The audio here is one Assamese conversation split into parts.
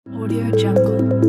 Audio Jungle.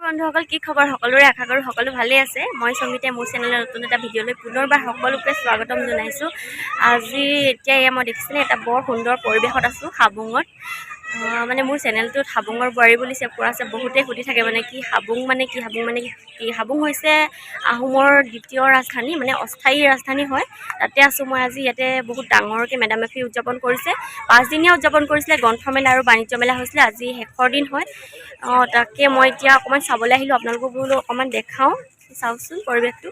বন্ধুসকল কি খবৰ সকলোৰে আশা কৰো সকলো ভালে আছে মই সংগীতে মোৰ চেনেলৰ নতুন এটা ভিডিঅ'লৈ পুনৰবাৰ সকলোকে স্বাগতম জনাইছো আজি এতিয়া মই দেখিছেনে এটা বৰ সুন্দৰ পৰিৱেশত আছো হাবুঙত মানে মোৰ চেনেলটোত হাবুঙৰ বোৱাৰী বুলি চেভ কৰা আছে বহুতে সুধি থাকে মানে কি হাবুং মানে কি হাবুং হৈছে আহোমৰ দ্বিতীয় ৰাজধানী মানে অস্থায়ী ৰাজধানী হয় তাতে আছো মই আজি ইয়াতে বহুত ডাঙৰকৈ মেডাম মেফি উদযাপন কৰিছে 5 দিনীয়া উদযাপন কৰিছিলে গ্ৰন্থমেলা আৰু বাণিজ্য মেলা হৈছিলে আজি শেষৰ দিন হয় তাকে মই এতিয়া অকমান চাবলৈ আহিলো আপোনালোকক বোলো অকমান দেখাও চাওকচোন পৰিৱেশটো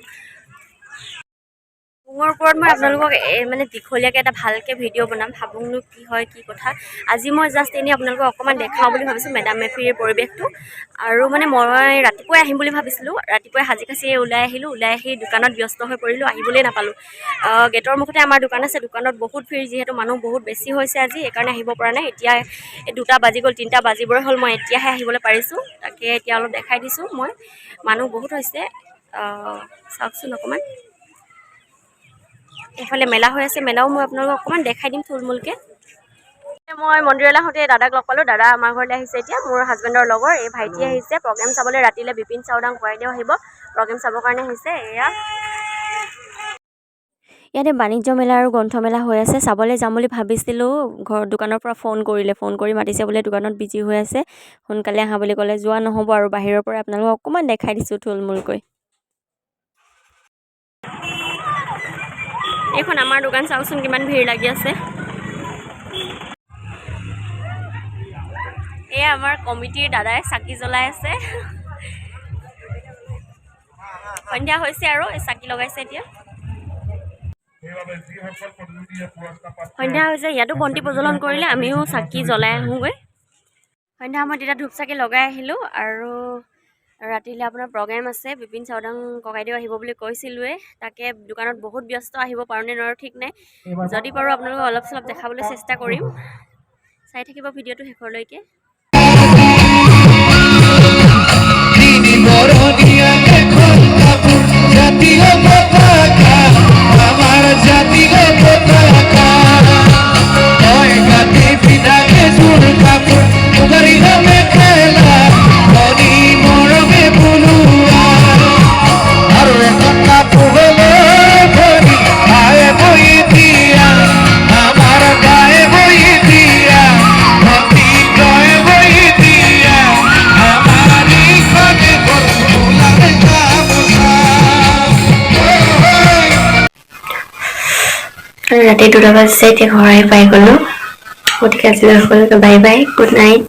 হাবুঙৰ ওপৰত মই আপোনালোকক মানে দীঘলীয়াকৈ এটা ভালকৈ ভিডিঅ' বনাম হাবুংনো কি হয় কি কথা আজি মই জাষ্ট এনেই আপোনালোকক অকণমান দেখাওঁ বুলি ভাবিছোঁ মেডাম মেফিৰ পৰিৱেশটো আৰু মানে মই ৰাতিপুৱাই আহিম বুলি ভাবিছিলোঁ ৰাতিপুৱাই সাজি কাচি ওলাই আহি দোকানত ব্যস্ত হৈ পৰিলোঁ আহিবলৈ নাপালোঁ গেটৰ মুখতে আমাৰ দোকান আছে দোকানত বহুত ভিৰ যিহেতু মানুহ বহুত বেছি হৈছে আজি সেইকাৰণে আহিব পৰা নাই এতিয়া 2টা বাজি গ'ল 3টা বাজিবই হ'ল মই এতিয়াহে আহিবলৈ পাৰিছোঁ তাকে এতিয়া অলপ দেখাই দিছোঁ মই মানুহ বহুত হৈছে চাওকচোন অকণমান এফালে মেলা হৈ আছে মেলাও মই আপোনালোকক অকণমান দেখাই দিম থুলমূলকৈ মই মন্দিৰলৈ আহোঁতে দাদাক লগ পালোঁ দাদা আমাৰ ঘৰলৈ আহিছে এতিয়া মোৰ হাজবেণ্ডৰ লগৰ এই ভাইটি আহিছে প্ৰগ্ৰেম চাবলৈ ৰাতিলৈ বিপিন চাওদাং কইদেউ আহিব প্ৰগ্ৰেম চাবৰ কাৰণে আহিছে এয়া ইয়াতে বাণিজ্য মেলা আৰু গ্ৰন্থমেলা হৈ আছে চাবলৈ যাম বুলি ভাবিছিলোঁ দোকানৰ পৰা ফোন কৰি মাতিছে বোলে দোকানত বিজি হৈ আছে সোনকালে আহা বুলি ক'লে যোৱা নহ'ব আৰু বাহিৰৰ পৰা আপোনালোকক অকণমান দেখাই দিছোঁ থুলমূলকৈ এইখন আমাৰ দোকান চাওকচোন কিমান ভিৰ লাগি আছে এয়া আমাৰ কমিটিৰ দাদাই চাকি জ্বলাই আছে সন্ধিয়া হৈছে আৰু চাকি লগাইছে এতিয়া সন্ধিয়া হৈছে ইয়াতো বন্তি প্ৰজ্বলন কৰিলে আমিও চাকি জ্বলাই আহোঁগৈ সন্ধিয়া সময়ত এতিয়া ধূপ চাকি লগাই আহিলোঁ আৰু ৰাতিলৈ আপোনাৰ প্ৰগ্ৰেম আছে বিপিন চাওদাং ককাইদেউ আহিব বুলি কৈছিলোঁৱে তাকে দোকানত বহুত ব্যস্ত আহিব পাৰোঁ নে নোৱাৰোঁ ঠিক নাই যদি পাৰোঁ আপোনালোকক অলপ চলপ দেখাবলৈ চেষ্টা কৰিম চাই থাকিব ভিডিঅ'টো শেষৰলৈকে ৰাতি 2টা বাজিছে এতিয়া ঘৰ আহি পাই গ'লোঁ গতিকে আজিলৈ সকলোকে বাই বাই গুড নাইট